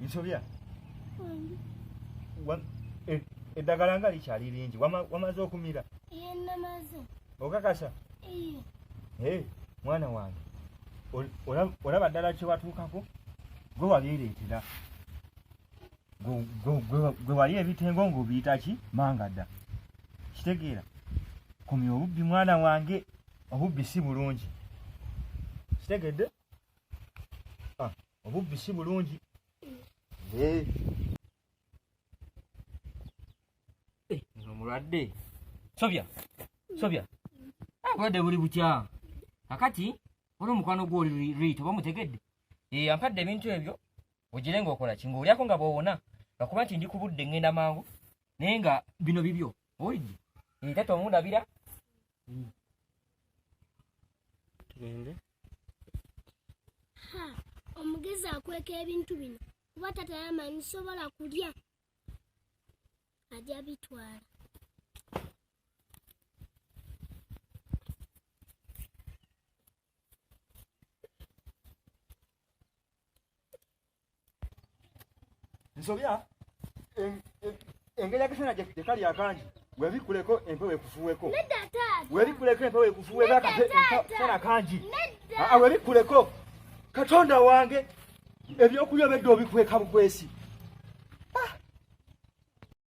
Nsobya. Eddagala nga likyali lingi. Wamaze okumira? Ye namaze. Okakasa? Mwana wange. Olaba ddala kye watuukako? Gwe wabyereetera. Gwe wali ebitengo ng'obiyita ki? Mangadda. Kitegeera? Komya obubbi mwana wange. Obubbi si bulungi. Kitegedde? Obubbi si bulungi. Mulwadde. Sobya. Obulwadde buli butya. Kakati oli omukwano gw'oli Rita bamutegedde. Ampadde ebintu ebyo ogire ng'okola ki ng'olyako nga bw'owona. Lwakuba nti ndi ku budde ngenda mangu naye nga bino bibyo owulidde. Tata omundabira. Tugende. Omugezi akweka ebintu bino kuba tata yamanyi nsobola kulya. Ajja bitwala. Nsobya engeri akasana gye kali akangi webikuleko empewo ekufuweko. Nedda taata. Webikuleko empewo ekufuweko akasana kangi. Webikuleko Katonda wange ebyokulya obedde obikweka bukwesi.